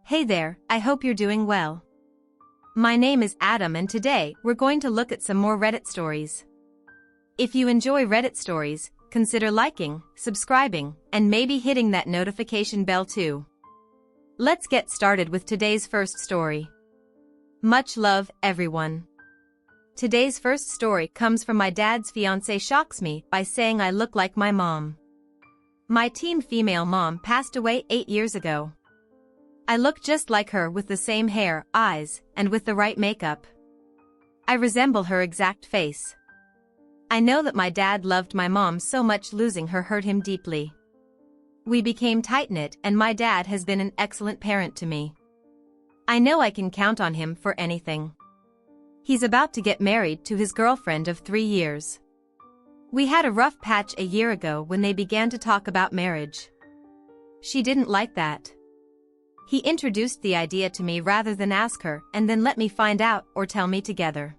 Hey there, I hope you're doing well. My name is Adam and today we're going to look at some more Reddit stories. If you enjoy Reddit stories, consider liking, subscribing, and maybe hitting that notification bell too. Let's get started with today's first story. Much love, everyone. Today's first story comes from my dad's fiancé shocks me by saying I look like my mom. My teen female mom passed away 8 years ago. I look just like her with the same hair, eyes, and with the right makeup. I resemble her exact face. I know that my dad loved my mom so much losing her hurt him deeply. We became tight-knit and my dad has been an excellent parent to me. I know I can count on him for anything. He's about to get married to his girlfriend of 3 years. We had a rough patch a year ago when they began to talk about marriage. She didn't like that. He introduced the idea to me rather than ask her and then let me find out or tell me together.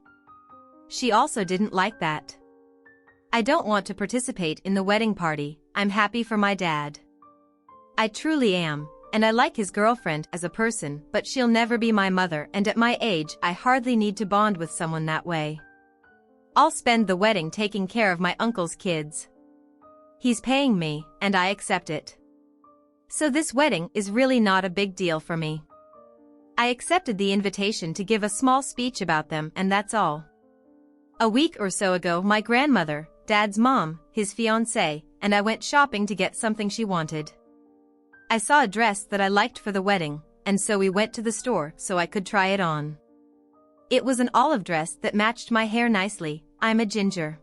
She also didn't like that. I don't want to participate in the wedding party. I'm happy for my dad. I truly am, and I like his girlfriend as a person, but she'll never be my mother, and at my age I hardly need to bond with someone that way. I'll spend the wedding taking care of my uncle's kids. He's paying me, and I accept it. So this wedding is really not a big deal for me. I accepted the invitation to give a small speech about them and that's all. A week or so ago my grandmother, Dad's mom, his fiancée, and I went shopping to get something she wanted. I saw a dress that I liked for the wedding, and so we went to the store so I could try it on. It was an olive dress that matched my hair nicely. I'm a ginger.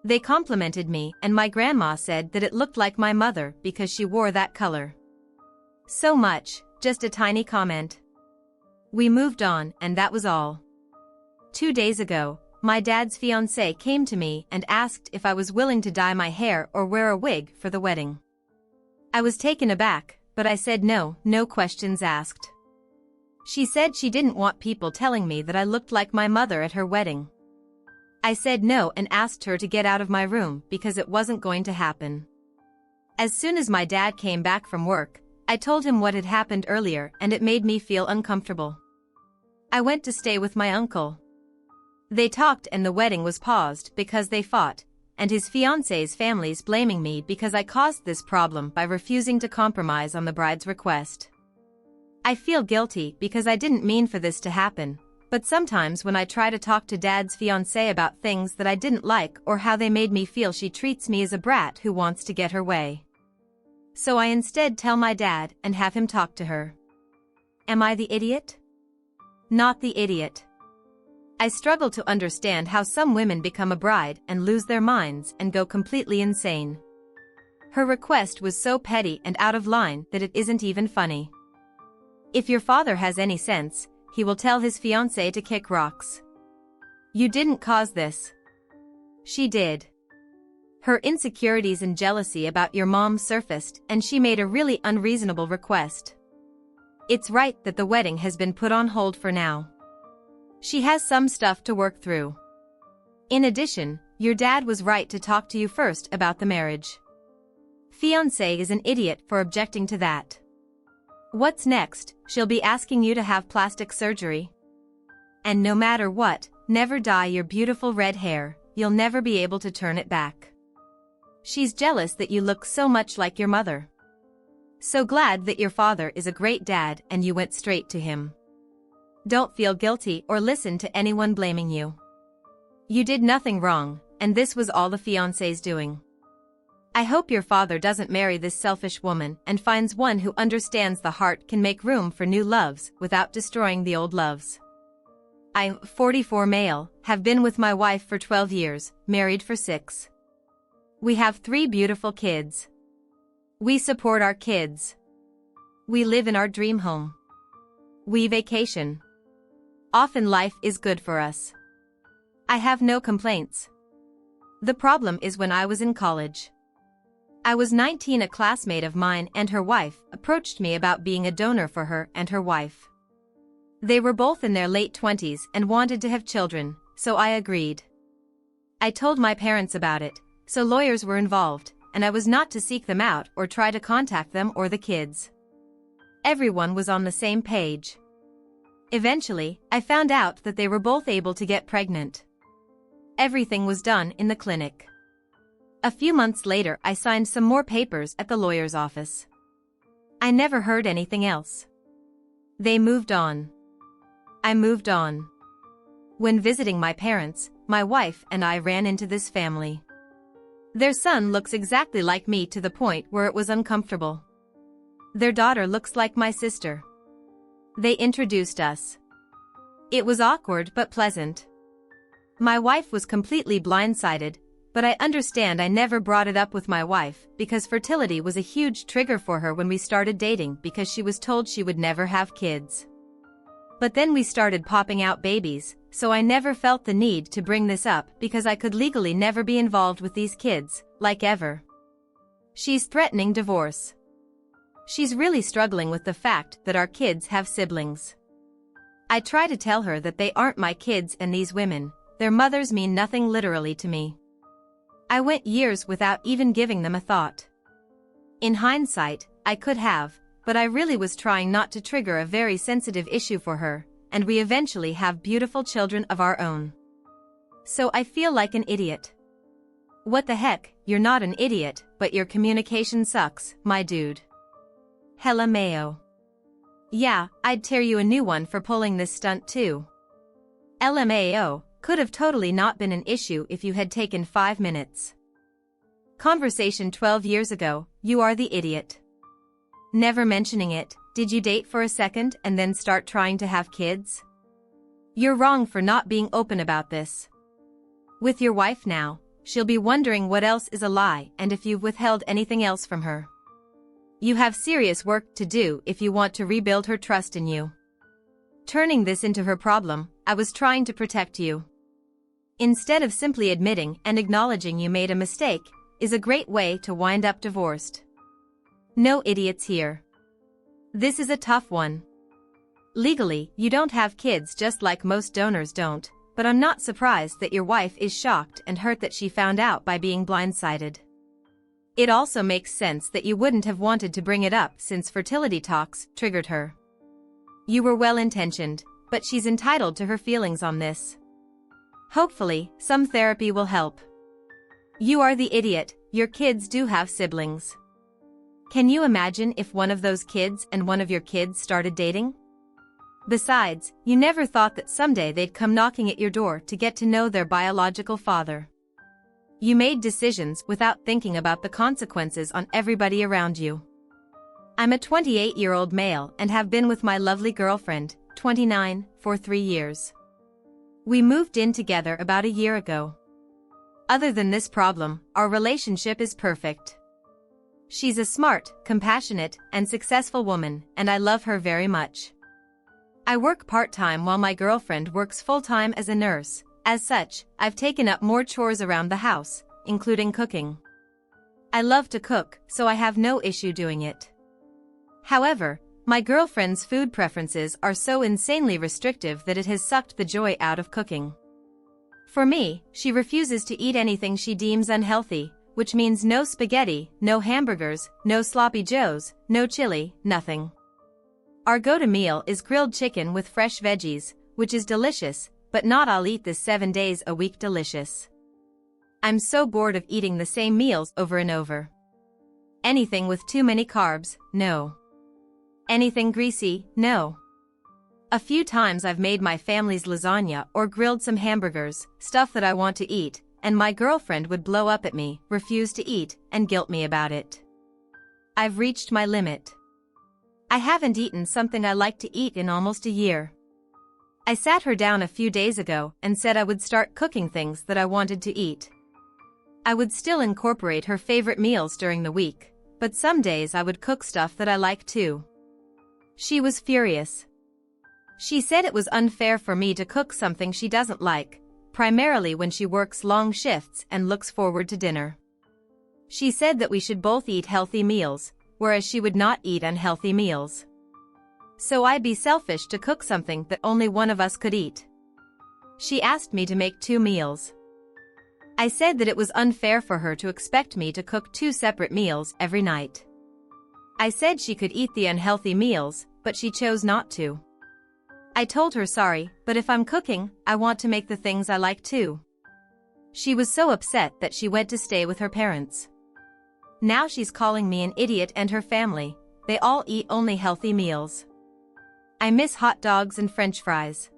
They complimented me and my grandma said that it looked like my mother because she wore that color. So much, just a tiny comment. We moved on and that was all. 2 days ago, my dad's fiancée came to me and asked if I was willing to dye my hair or wear a wig for the wedding. I was taken aback, but I said no, no questions asked. She said she didn't want people telling me that I looked like my mother at her wedding. I said no and asked her to get out of my room because it wasn't going to happen. As soon as my dad came back from work, I told him what had happened earlier and it made me feel uncomfortable. I went to stay with my uncle. They talked and the wedding was paused because they fought, and his fiancé's family's blaming me because I caused this problem by refusing to compromise on the bride's request. I feel guilty because I didn't mean for this to happen. But sometimes when I try to talk to Dad's fiancée about things that I didn't like or how they made me feel, she treats me as a brat who wants to get her way. So I instead tell my dad and have him talk to her. Am I the idiot? Not the idiot. I struggle to understand how some women become a bride and lose their minds and go completely insane. Her request was so petty and out of line that it isn't even funny. If your father has any sense, he will tell his fiancée to kick rocks. You didn't cause this. She did. Her insecurities and jealousy about your mom surfaced and she made a really unreasonable request. It's right that the wedding has been put on hold for now. She has some stuff to work through. In addition, your dad was right to talk to you first about the marriage. Fiancé is an idiot for objecting to that. What's next? She'll be asking you to have plastic surgery. And no matter what, never dye your beautiful red hair, you'll never be able to turn it back. She's jealous that you look so much like your mother. So glad that your father is a great dad and you went straight to him. Don't feel guilty or listen to anyone blaming you. You did nothing wrong, and this was all the fiancé's doing. I hope your father doesn't marry this selfish woman and finds one who understands the heart can make room for new loves without destroying the old loves. I'm 44 male, have been with my wife for 12 years, married for 6. We have 3 beautiful kids. We support our kids. We live in our dream home. We vacation. Often life is good for us. I have no complaints. The problem is when I was in college. I was 19. A classmate of mine and her wife approached me about being a donor for her and her wife. They were both in their late 20s and wanted to have children, so I agreed. I told my parents about it, so lawyers were involved, and I was not to seek them out or try to contact them or the kids. Everyone was on the same page. Eventually, I found out that they were both able to get pregnant. Everything was done in the clinic. A few months later, I signed some more papers at the lawyer's office. I never heard anything else. They moved on. I moved on. When visiting my parents, my wife and I ran into this family. Their son looks exactly like me to the point where it was uncomfortable. Their daughter looks like my sister. They introduced us. It was awkward but pleasant. My wife was completely blindsided, but I understand I never brought it up with my wife because fertility was a huge trigger for her when we started dating because she was told she would never have kids. But then we started popping out babies, so I never felt the need to bring this up because I could legally never be involved with these kids, like ever. She's threatening divorce. She's really struggling with the fact that our kids have siblings. I try to tell her that they aren't my kids and these women, their mothers mean nothing literally to me. I went years without even giving them a thought. In hindsight, I could have, but I really was trying not to trigger a very sensitive issue for her, and we eventually have beautiful children of our own. So I feel like an idiot. What the heck, you're not an idiot, but your communication sucks, my dude. Hella mayo. Yeah, I'd tear you a new one for pulling this stunt too. LMAO, could have totally not been an issue if you had taken 5 minutes. Conversation 12 years ago, you are the idiot. Never mentioning it, did you date for a second and then start trying to have kids? You're wrong for not being open about this. With your wife now, she'll be wondering what else is a lie and if you've withheld anything else from her. You have serious work to do if you want to rebuild her trust in you. Turning this into her problem, I was trying to protect you. Instead of simply admitting and acknowledging you made a mistake, is a great way to wind up divorced. No idiots here. This is a tough one. Legally, you don't have kids just like most donors don't, but I'm not surprised that your wife is shocked and hurt that she found out by being blindsided. It also makes sense that you wouldn't have wanted to bring it up since fertility talks triggered her. You were well-intentioned, but she's entitled to her feelings on this. Hopefully, some therapy will help. You are the idiot, your kids do have siblings. Can you imagine if one of those kids and one of your kids started dating? Besides, you never thought that someday they'd come knocking at your door to get to know their biological father. You made decisions without thinking about the consequences on everybody around you. I'm a 28-year-old male and have been with my lovely girlfriend, 29, for 3 years. We moved in together about a year ago. Other than this problem, our relationship is perfect. She's a smart, compassionate, and successful woman, and I love her very much. I work part-time while my girlfriend works full-time as a nurse. As such, I've taken up more chores around the house, including cooking. I love to cook, so I have no issue doing it. However, my girlfriend's food preferences are so insanely restrictive that it has sucked the joy out of cooking. For me, she refuses to eat anything she deems unhealthy, which means no spaghetti, no hamburgers, no sloppy joes, no chili, nothing. Our go-to meal is grilled chicken with fresh veggies, which is delicious, but not I'll eat this 7 days a week delicious. I'm so bored of eating the same meals over and over. Anything with too many carbs, no. Anything greasy, no. A few times I've made my family's lasagna or grilled some hamburgers, stuff that I want to eat, and my girlfriend would blow up at me, refuse to eat, and guilt me about it. I've reached my limit. I haven't eaten something I like to eat in almost a year. I sat her down a few days ago and said I would start cooking things that I wanted to eat. I would still incorporate her favorite meals during the week, but some days I would cook stuff that I like too. She was furious. She said it was unfair for me to cook something she doesn't like, primarily when she works long shifts and looks forward to dinner. She said that we should both eat healthy meals, whereas she would not eat unhealthy meals. So I'd be selfish to cook something that only one of us could eat. She asked me to make 2 meals. I said that it was unfair for her to expect me to cook 2 separate meals every night. I said she could eat the unhealthy meals, but she chose not to. I told her sorry, but if I'm cooking, I want to make the things I like too. She was so upset that she went to stay with her parents. Now she's calling me an idiot and her family. They all eat only healthy meals. I miss hot dogs and French fries.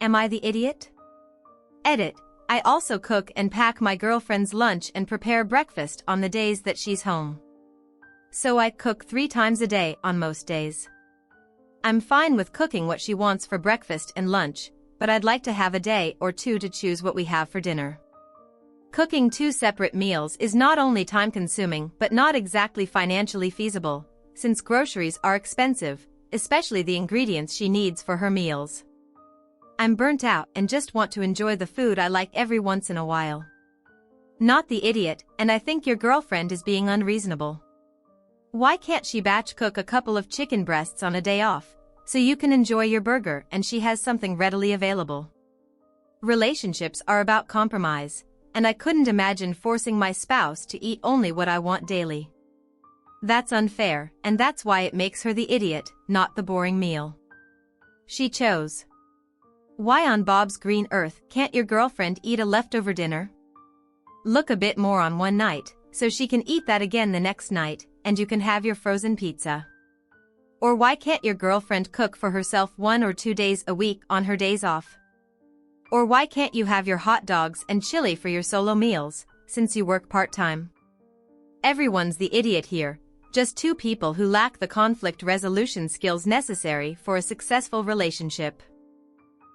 Am I the idiot? Edit. I also cook and pack my girlfriend's lunch and prepare breakfast on the days that she's home. So I cook 3 times a day on most days. I'm fine with cooking what she wants for breakfast and lunch, but I'd like to have a day or 2 to choose what we have for dinner. Cooking 2 separate meals is not only time-consuming but not exactly financially feasible, since groceries are expensive, especially the ingredients she needs for her meals. I'm burnt out and just want to enjoy the food I like every once in a while. Not the idiot, and I think your girlfriend is being unreasonable. Why can't she batch cook a couple of chicken breasts on a day off, so you can enjoy your burger and she has something readily available? Relationships are about compromise, and I couldn't imagine forcing my spouse to eat only what I want daily. That's unfair, and that's why it makes her the idiot, not the boring meal she chose. Why on Bob's green earth can't your girlfriend eat a leftover dinner? Look a bit more on one night, so she can eat that again the next night, and you can have your frozen pizza. Or why can't your girlfriend cook for herself 1 or 2 days a week on her days off? Or why can't you have your hot dogs and chili for your solo meals, since you work part-time? Everyone's the idiot here, just 2 people who lack the conflict resolution skills necessary for a successful relationship.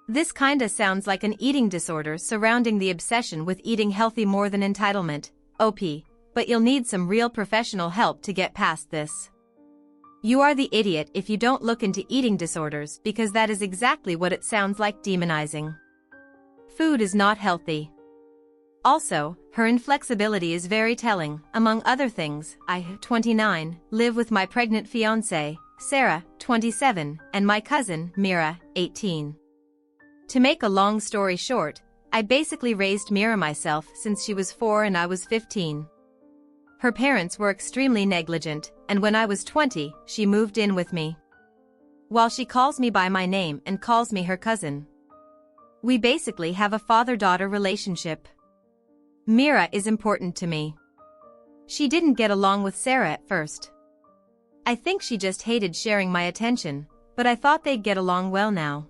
This kinda sounds like an eating disorder surrounding the obsession with eating healthy more than entitlement, OP, but you'll need some real professional help to get past this. You are the idiot if you don't look into eating disorders because that is exactly what it sounds like, demonizing. Food is not healthy. Also, her inflexibility is very telling. Among other things, I, 29, live with my pregnant fiancé, Sarah, 27, and my cousin, Mira, 18. To make a long story short, I basically raised Mira myself since she was 4 and I was 15. Her parents were extremely negligent, and when I was 20, she moved in with me. While she calls me by my name and calls me her cousin. We basically have a father-daughter relationship. Mira is important to me. She didn't get along with Sarah at first. I think she just hated sharing my attention, but I thought they'd get along well now.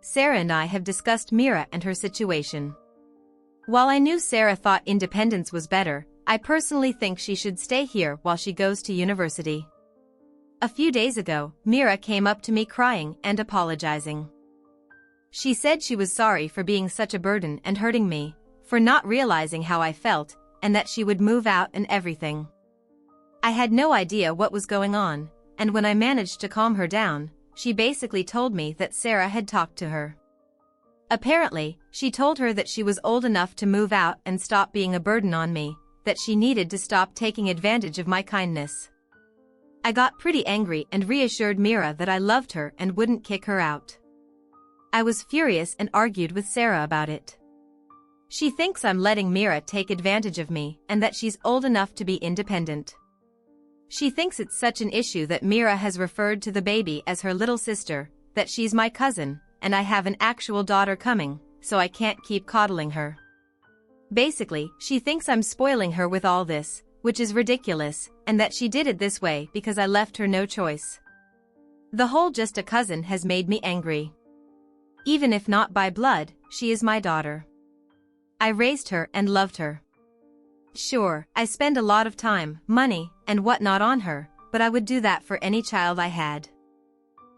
Sarah and I have discussed Mira and her situation. While I knew Sarah thought independence was better, I personally think she should stay here while she goes to university. A few days ago, Mira came up to me crying and apologizing. She said she was sorry for being such a burden and hurting me, for not realizing how I felt, and that she would move out and everything. I had no idea what was going on, and when I managed to calm her down, she basically told me that Sarah had talked to her. Apparently, she told her that she was old enough to move out and stop being a burden on me, that she needed to stop taking advantage of my kindness. I got pretty angry and reassured Mira that I loved her and wouldn't kick her out. I was furious and argued with Sarah about it. She thinks I'm letting Mira take advantage of me and that she's old enough to be independent. She thinks it's such an issue that Mira has referred to the baby as her little sister, that she's my cousin, and I have an actual daughter coming, so I can't keep coddling her. Basically, she thinks I'm spoiling her with all this, which is ridiculous, and that she did it this way because I left her no choice. The whole just a cousin has made me angry. Even if not by blood, she is my daughter. I raised her and loved her. Sure, I spend a lot of time, money, and whatnot on her, but I would do that for any child I had.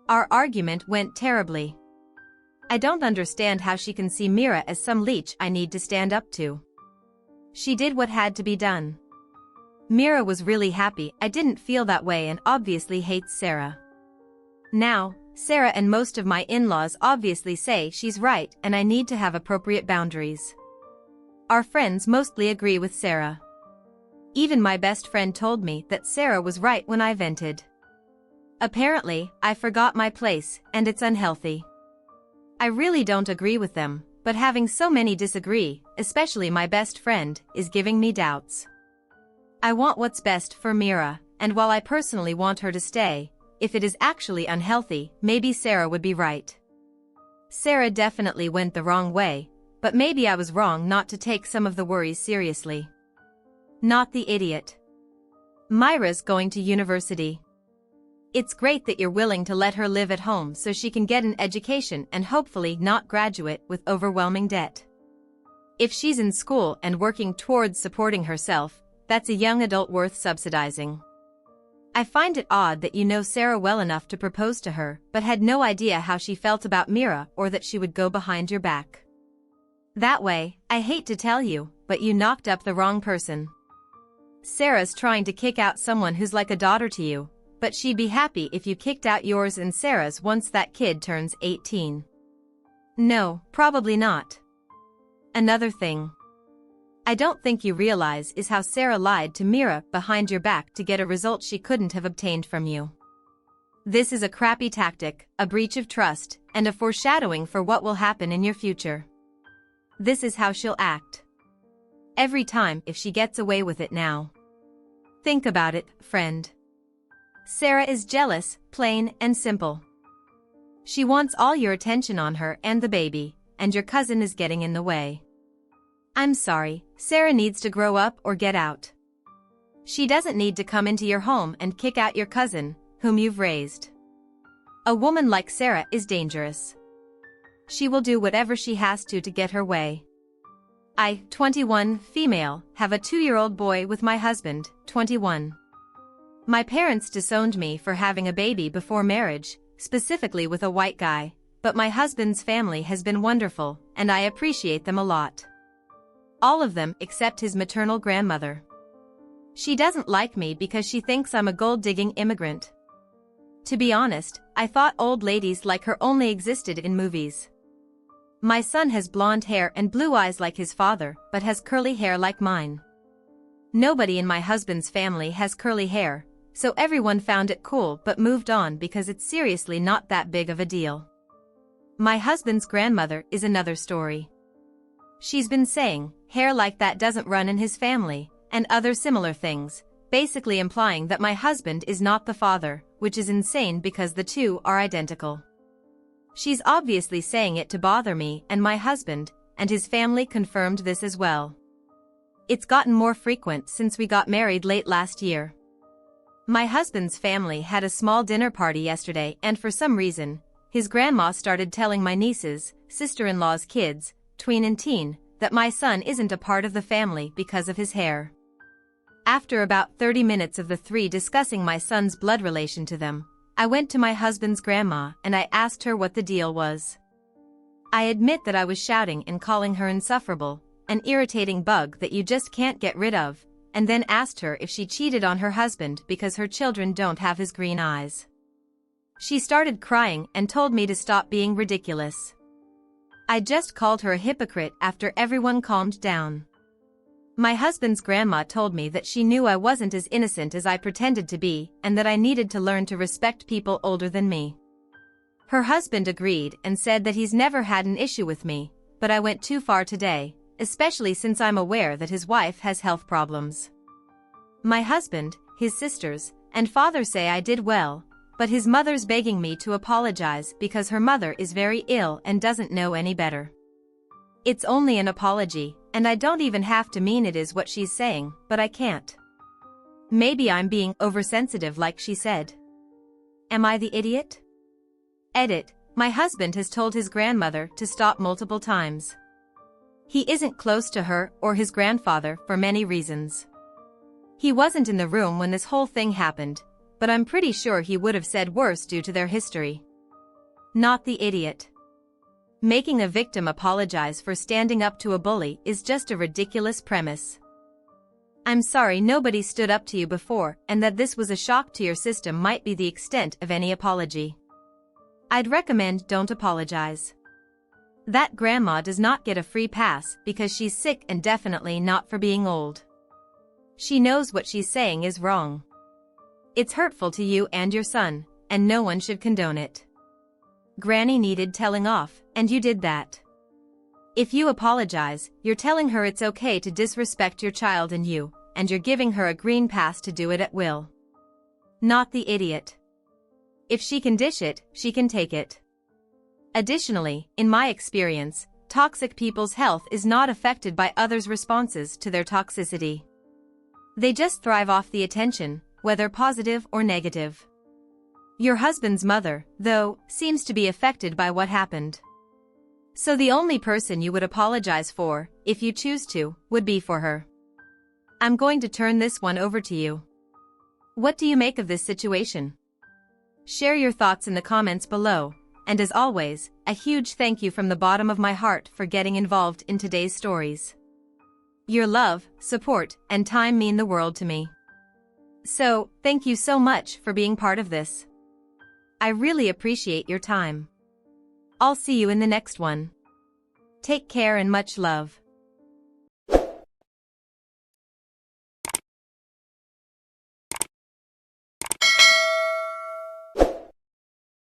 Our argument went terribly. I don't understand how she can see Mira as some leech I need to stand up to. She did what had to be done. Mira was really happy I didn't feel that way and obviously hates Sarah. Now, Sarah and most of my in-laws obviously say she's right and I need to have appropriate boundaries. Our friends mostly agree with Sarah. Even my best friend told me that Sarah was right when I vented. Apparently, I forgot my place, and it's unhealthy. I really don't agree with them, but having so many disagree, especially my best friend, is giving me doubts. I want what's best for Mira, and while I personally want her to stay, if it is actually unhealthy, maybe Sarah would be right. Sarah definitely went the wrong way, but maybe I was wrong not to take some of the worries seriously. Not the idiot. Myra's going to university. It's great that you're willing to let her live at home so she can get an education and hopefully not graduate with overwhelming debt. If she's in school and working towards supporting herself, that's a young adult worth subsidizing. I find it odd that you know Sarah well enough to propose to her but had no idea how she felt about Mira or that she would go behind your back. That way, I hate to tell you, but you knocked up the wrong person. Sarah's trying to kick out someone who's like a daughter to you, but she'd be happy if you kicked out yours and Sarah's once that kid turns 18. No, probably not. Another thing I don't think you realize is how Sarah lied to Mira behind your back to get a result she couldn't have obtained from you. This is a crappy tactic, a breach of trust, and a foreshadowing for what will happen in your future. This is how she'll act every time if she gets away with it now. Think about it, friend. Sarah is jealous, plain and simple. She wants all your attention on her and the baby, and your cousin is getting in the way. I'm sorry, Sarah needs to grow up or get out. She doesn't need to come into your home and kick out your cousin, whom you've raised. A woman like Sarah is dangerous. She will do whatever she has to get her way. I, 21, female, have a 2-year-old boy with my husband, 21. My parents disowned me for having a baby before marriage, specifically with a white guy, but my husband's family has been wonderful, and I appreciate them a lot. All of them except his maternal grandmother. She doesn't like me because she thinks I'm a gold-digging immigrant. To be honest, I thought old ladies like her only existed in movies. My son has blonde hair and blue eyes like his father, but has curly hair like mine. Nobody in my husband's family has curly hair, so everyone found it cool but moved on because it's seriously not that big of a deal. My husband's grandmother is another story. She's been saying, hair like that doesn't run in his family, and other similar things, basically implying that my husband is not the father, which is insane because the two are identical. She's obviously saying it to bother me and my husband, and his family confirmed this as well. It's gotten more frequent since we got married late last year. My husband's family had a small dinner party yesterday and for some reason, his grandma started telling my nieces, sister-in-law's kids, tween and teen, that my son isn't a part of the family because of his hair. After about 30 minutes of the three discussing my son's blood relation to them, I went to my husband's grandma and I asked her what the deal was. I admit that I was shouting and calling her insufferable, an irritating bug that you just can't get rid of, and then asked her if she cheated on her husband because her children don't have his green eyes. She started crying and told me to stop being ridiculous. I just called her a hypocrite after everyone calmed down. My husband's grandma told me that she knew I wasn't as innocent as I pretended to be and that I needed to learn to respect people older than me. Her husband agreed and said that he's never had an issue with me, but I went too far today, especially since I'm aware that his wife has health problems. My husband, his sisters, and father say I did well, but his mother's begging me to apologize because her mother is very ill and doesn't know any better. It's only an apology, and I don't even have to mean it is what she's saying, but I can't. Maybe I'm being oversensitive like she said. Am I the idiot? Edit, my husband has told his grandmother to stop multiple times. He isn't close to her or his grandfather for many reasons. He wasn't in the room when this whole thing happened, but I'm pretty sure he would have said worse due to their history. Not the idiot. Making a victim apologize for standing up to a bully is just a ridiculous premise. I'm sorry nobody stood up to you before and that this was a shock to your system might be the extent of any apology. I'd recommend don't apologize. That grandma does not get a free pass because she's sick and definitely not for being old. She knows what she's saying is wrong. It's hurtful to you and your son, and no one should condone it. Granny needed telling off, and you did that. If you apologize, you're telling her it's okay to disrespect your child and you're giving her a green pass to do it at will. not the idiot. If she can dish it, she can take it. Additionally, in my experience, toxic people's health is not affected by others' responses to their toxicity. They just thrive off the attention, whether positive or negative. Your husband's mother, though, seems to be affected by what happened. So the only person you would apologize for, if you choose to, would be for her. I'm going to turn this one over to you. What do you make of this situation? Share your thoughts in the comments below, and as always, a huge thank you from the bottom of my heart for getting involved in today's stories. Your love, support, and time mean the world to me. So, thank you so much for being part of this. I really appreciate your time. I'll see you in the next one. Take care and much love.